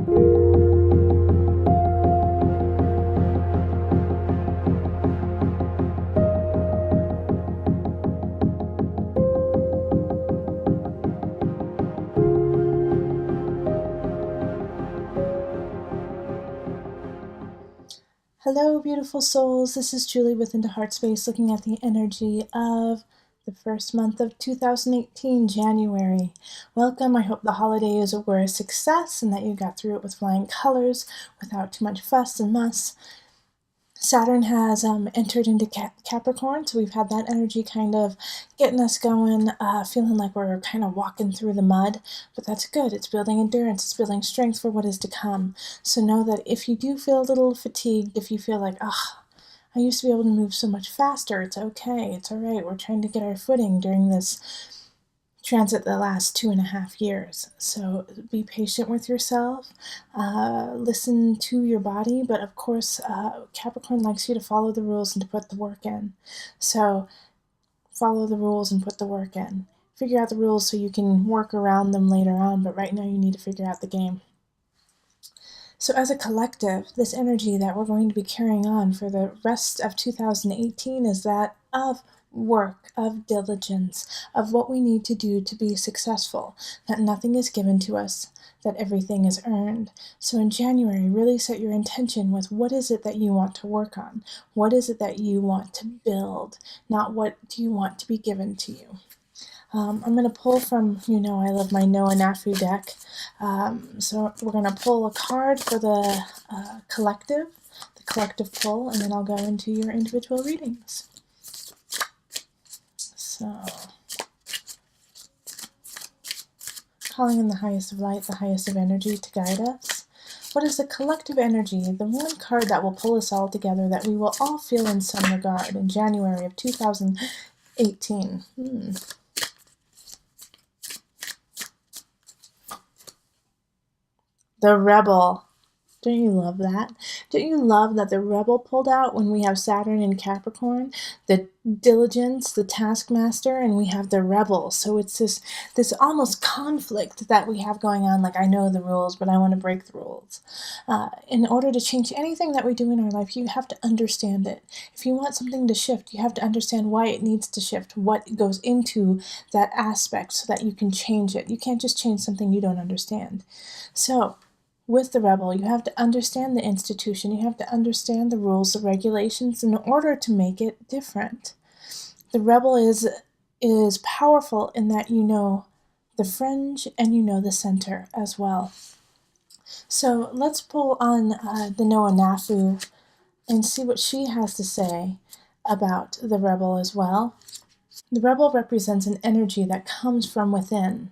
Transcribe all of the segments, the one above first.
Hello, beautiful souls. This is Julie with Heartspace, looking at the energy of the first month of 2018, January. Welcome. I hope the holidays were a success and that you got through it with flying colors without too much fuss and muss. Saturn has entered into Capricorn, so we've had that energy kind of getting us going, feeling like we're kind of walking through the mud, but that's good. It's building endurance. It's building strength for what is to come. So know that if you do feel a little fatigued, if you feel like, I used to be able to move so much faster, it's okay. It's all right. We're trying to get our footing during this transit the last 2.5 years. So be patient with yourself, listen to your body, but of course Capricorn likes you to follow the rules and to put the work in. So follow the rules and put the work in. Figure out the rules so you can work around them later on, but right now you need to figure out the game. So as a collective, this energy that we're going to be carrying on for the rest of 2018 is that of work, of diligence, of what we need to do to be successful, that nothing is given to us, that everything is earned. So in January, really set your intention with what is it that you want to work on? What is it that you want to build? Not what do you want to be given to you? I'm going to pull from, I love my Knafo deck. So we're going to pull a card for the collective pull, and then I'll go into your individual readings. So, calling in the highest of light, the highest of energy to guide us. What is the collective energy, the one card that will pull us all together, that we will all feel in some regard in January of 2018? The Rebel. Don't you love that? Don't you love that the Rebel pulled out when we have Saturn in Capricorn, the Diligence, the Taskmaster, and we have the Rebel. So it's this almost conflict that we have going on, like I know the rules, but I want to break the rules. In order to change anything that we do in our life, you have to understand it. If you want something to shift, you have to understand why it needs to shift, what goes into that aspect so that you can change it. You can't just change something you don't understand. So, with the Rebel, you have to understand the institution, you have to understand the rules, the regulations in order to make it different. The Rebel is powerful in that you know the fringe and you know the center as well. So let's pull on the Knafo and see what she has to say about the Rebel as well. The Rebel represents an energy that comes from within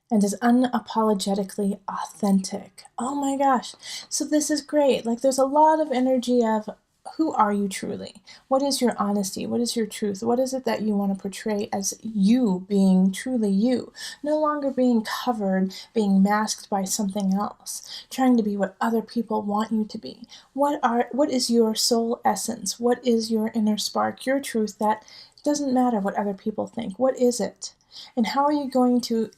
and is unapologetically authentic. Oh my gosh. So this is great. Like there's a lot of energy of who are you truly? What is your honesty? What is your truth? What is it that you want to portray as you being truly you? No longer being covered, being masked by something else, trying to be what other people want you to be. What is your soul essence? What is your inner spark, your truth that doesn't matter what other people think? What is it? And how are you going to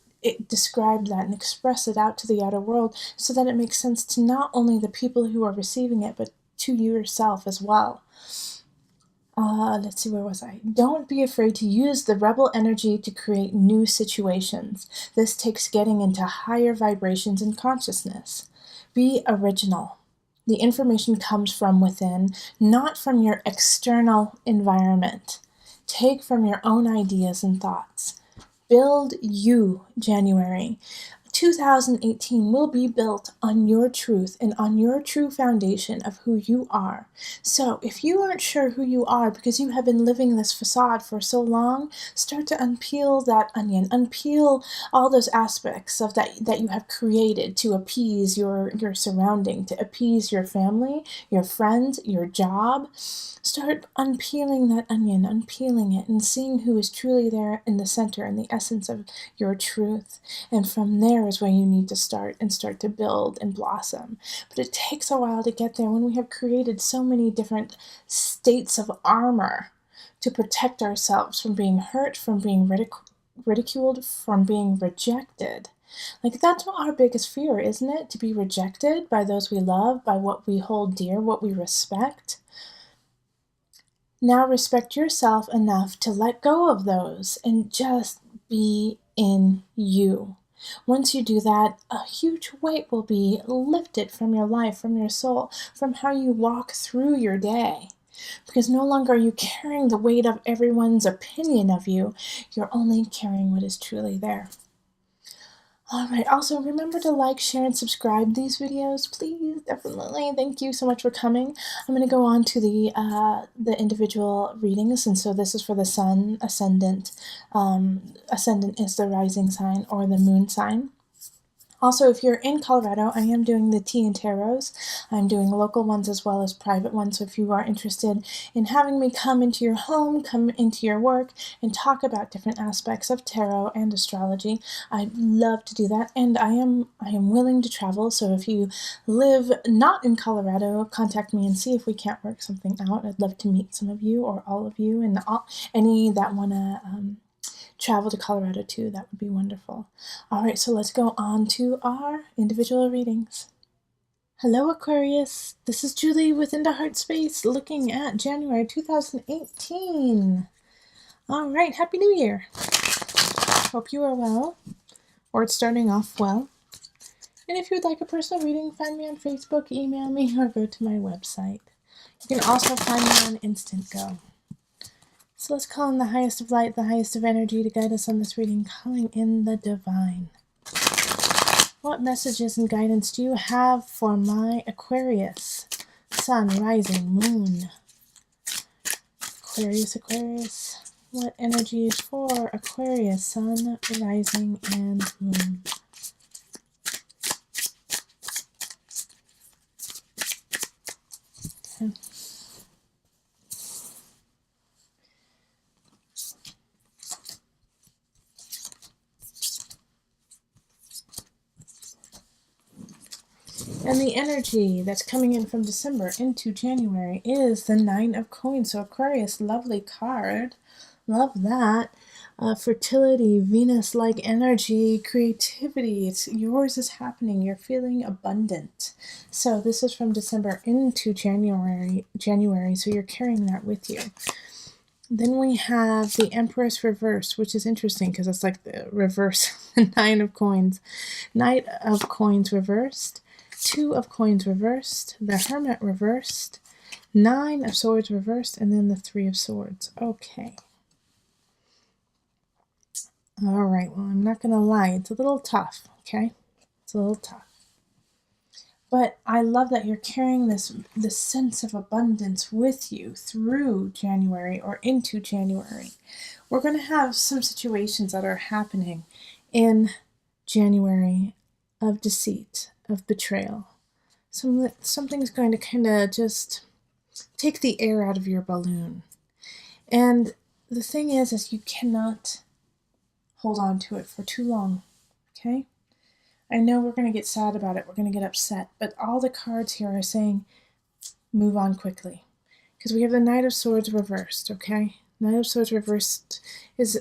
describe that and express it out to the outer world so that it makes sense to not only the people who are receiving it, but to yourself as well? Let's see, where was I? Don't be afraid to use the Rebel energy to create new situations. This takes getting into higher vibrations in consciousness. Be original. The information comes from within, not from your external environment. Take from your own ideas and thoughts. Build you, January. 2018 will be built on your truth and on your true foundation of who you are. So if you aren't sure who you are because you have been living this facade for so long, start to unpeel that onion, unpeel all those aspects of that you have created to appease your surrounding, to appease your family, your friends, your job. Start unpeeling that onion, unpeeling it, and seeing who is truly there in the center and the essence of your truth. And from there is where you need to start to build and blossom. But it takes a while to get there when we have created so many different states of armor to protect ourselves from being hurt, from being ridiculed, from being rejected. Like, that's our biggest fear, isn't it? To be rejected by those we love, by what we hold dear, what we respect. Now respect yourself enough to let go of those and just be in you. Once you do that, a huge weight will be lifted from your life, from your soul, from how you walk through your day. Because no longer are you carrying the weight of everyone's opinion of you, you're only carrying what is truly there. Alright, also remember to like, share, and subscribe these videos, please, definitely. Thank you so much for coming. I'm going to go on to the individual readings, and so this is for the Sun, Ascendant. Ascendant is the rising sign or the moon sign. Also, if you're in Colorado, I am doing the tea and tarots. I'm doing local ones as well as private ones. So if you are interested in having me come into your home, come into your work, and talk about different aspects of tarot and astrology, I'd love to do that. And I am willing to travel. So if you live not in Colorado, contact me and see if we can't work something out. I'd love to meet some of you or all of you, and any that want to travel to Colorado too. That would be wonderful. All right, so let's go on to our individual readings. Hello, Aquarius. This is Julie with Into Heartspace, looking at January 2018. All right, Happy New Year. Hope you are well, or it's starting off well. And if you would like a personal reading, find me on Facebook, email me, or go to my website. You can also find me on Instant Go. So let's call in the highest of light, the highest of energy to guide us on this reading, calling in the divine. What messages and guidance do you have for my Aquarius? Sun, rising, moon. Aquarius. What energy is for Aquarius, sun, rising, and moon? Okay. And the energy that's coming in from December into January is the Nine of Coins. So Aquarius, lovely card. Love that. Fertility, Venus-like energy, creativity. Yours is happening. You're feeling abundant. So this is from December into January. So you're carrying that with you. Then we have the Empress reversed, which is interesting because it's like the reverse, the Nine of Coins. Knight of Coins reversed. Two of Coins reversed, the Hermit reversed, Nine of Swords reversed, and then the Three of Swords. Okay. All right, well, I'm not going to lie. It's a little tough, okay? It's a little tough. But I love that you're carrying this sense of abundance with you through January or into January. We're going to have some situations that are happening in January of deceit, of betrayal. Something's going to kind of just take the air out of your balloon. And the thing is you cannot hold on to it for too long, okay? I know we're going to get sad about it. We're going to get upset. But all the cards here are saying, move on quickly. Because we have the Knight of Swords reversed, okay? Knight of Swords reversed is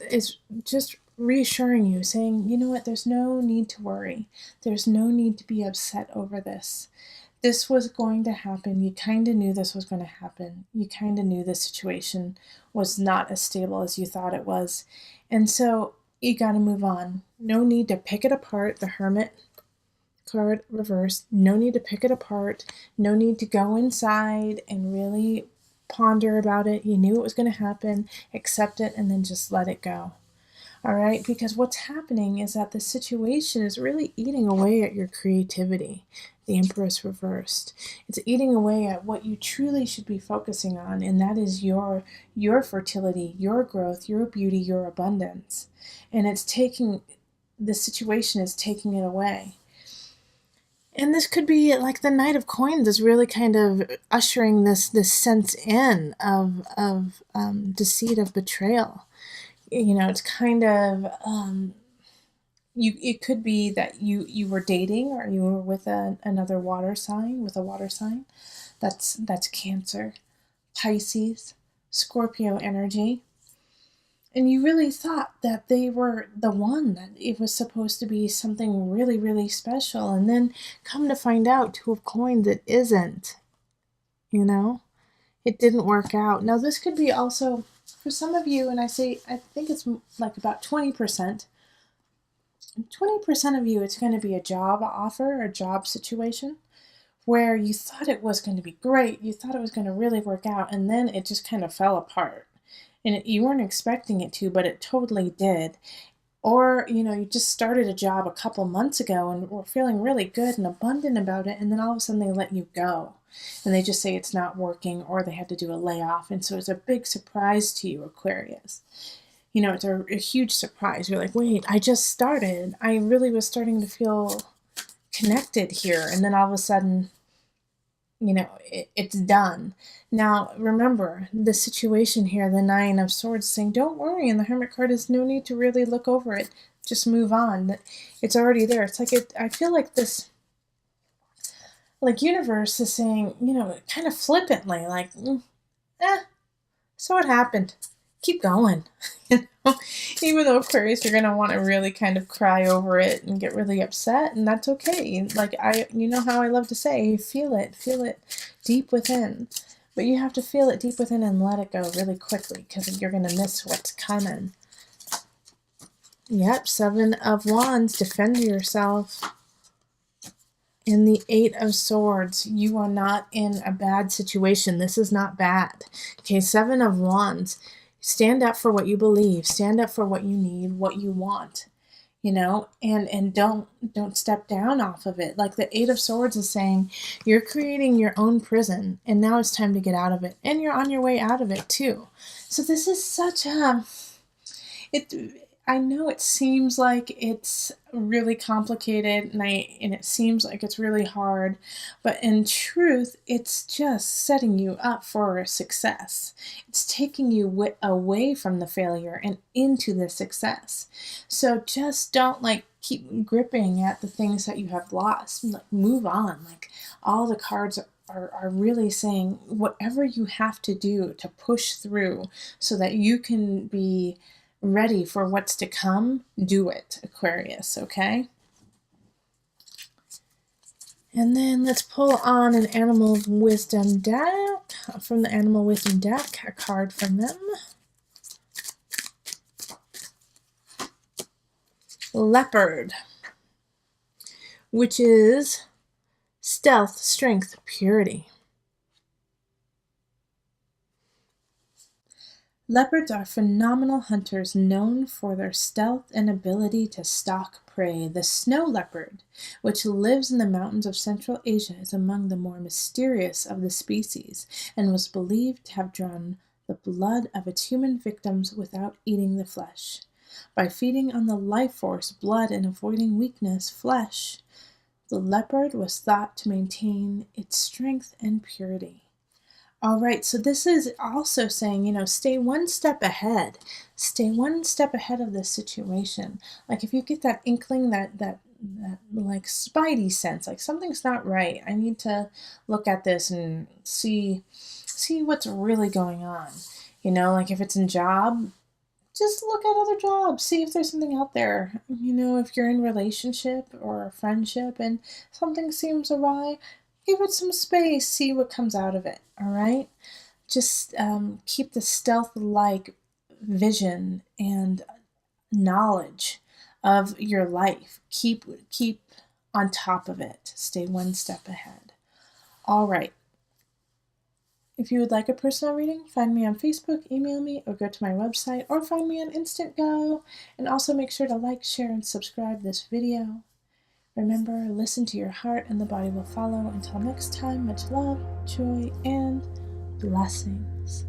just reassuring you, saying, you know what, there's no need to worry. There's no need to be upset over this. This was going to happen. You kind of knew this was going to happen. You kind of knew the situation was not as stable as you thought it was. And so you got to move on. No need to pick it apart. The Hermit card reversed. No need to pick it apart. No need to go inside and really ponder about it. You knew it was going to happen. Accept it and then just let it go. All right, because what's happening is that the situation is really eating away at your creativity. The Empress reversed. It's eating away at what you truly should be focusing on, and that is your fertility, your growth, your beauty, your abundance. And the situation is taking it away. And this could be like the Knight of Coins is really kind of ushering this sense in of deceit, of betrayal. You know, it's kind of, it could be that you were dating or you were with another water sign, That's Cancer, Pisces, Scorpio energy. And you really thought that they were the one, that it was supposed to be something really, really special. And then come to find out, Two of Coins, it isn't. You know? It didn't work out. Now, this could be also, for some of you, and I think it's like about 20%. 20% of you, it's going to be a job offer, a job situation, where you thought it was going to be great. You thought it was going to really work out, and then it just kind of fell apart. And you weren't expecting it to, but it totally did. Or, you just started a job a couple months ago and were feeling really good and abundant about it, and then all of a sudden they let you go. And they just say it's not working, or they had to do a layoff. And so it's a big surprise to you, Aquarius. It's a huge surprise. You're like, wait, I just started. I really was starting to feel connected here. And then all of a sudden, it's done. Now, remember, the situation here, the Nine of Swords, saying, don't worry. And the Hermit card is no need to really look over it. Just move on. It's already there. It's like, I feel like this, like, universe is saying, kind of flippantly, like, so it happened. Keep going. Even though, Aquarius, you're going to want to really kind of cry over it and get really upset, and that's okay. Like, how I love to say, feel it deep within. But you have to feel it deep within and let it go really quickly, because you're going to miss what's coming. Yep, Seven of Wands, defend yourself. In the Eight of Swords, you are not in a bad situation. This is not bad. Okay, Seven of Wands. Stand up for what you believe. Stand up for what you need, what you want, and don't step down off of it. Like the Eight of Swords is saying, you're creating your own prison, and now it's time to get out of it. And you're on your way out of it too. So this is such a, I know it seems like it's really complicated, and it seems like it's really hard, but in truth, it's just setting you up for success. It's taking you away from the failure and into the success. So just don't keep gripping at the things that you have lost. Move on. All the cards are really saying whatever you have to do to push through so that you can be ready for what's to come, do it, Aquarius, okay? And then let's pull on an Animal Wisdom deck, from the Animal Wisdom deck, a card from them. Leopard, which is stealth, strength, purity. Leopards are phenomenal hunters known for their stealth and ability to stalk prey. The snow leopard, which lives in the mountains of Central Asia, is among the more mysterious of the species and was believed to have drawn the blood of its human victims without eating the flesh. By feeding on the life force, blood, and avoiding weakness, flesh, the leopard was thought to maintain its strength and purity. All right, so this is also saying, stay one step ahead. Stay one step ahead of this situation. Like if you get that inkling, that like spidey sense, like something's not right. I need to look at this and see what's really going on. Like if it's in job, just look at other jobs. See if there's something out there. If you're in relationship or friendship and something seems awry, give it some space, see what comes out of it, all right? Just keep the stealth-like vision and knowledge of your life. Keep on top of it. Stay one step ahead. All right. If you would like a personal reading, find me on Facebook, email me, or go to my website, or find me on Instant Go. And also make sure to like, share, and subscribe this video. Remember, listen to your heart and the body will follow. Until next time, much love, joy, and blessings.